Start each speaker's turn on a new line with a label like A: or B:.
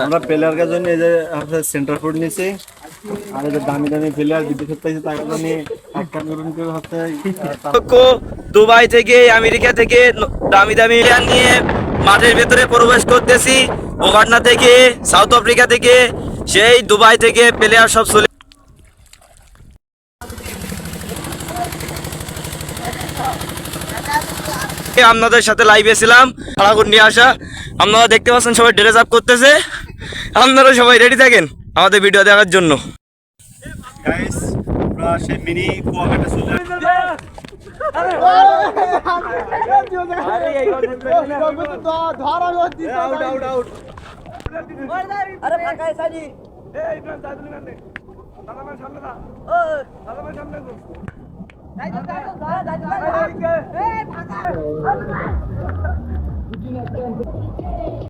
A: আমরা প্লেয়ারের জন্য এই যে সেন্টার ফুড নিছি আর এই যে দামি দামি প্লেয়ার বিদেশে পাইছে তাকে জন্য এক কামরুন করে হচ্ছে
B: দুবাই থেকে আমেরিকা থেকে দামি দামি প্লেয়ার নিয়ে মাঠের ভেতরে প্রবেশ করতেছি। ওগান্ডা থেকে, সাউথ আফ্রিকা থেকে, সেই দুবাই থেকে প্লেয়ার সব চলে আপনাদের সাথে লাইভে ছিলাম খেলাগুলো নিয়ে আসা। আপনারা দেখতে পাচ্ছেন সবাই ড্রেস আপ করতেছে। আপনারা সবাই রেডি থাকেন আমাদের ভিডিও দেখার জন্য।
A: গাইস আমরা সেই মিনি কুয়াকাটা চলে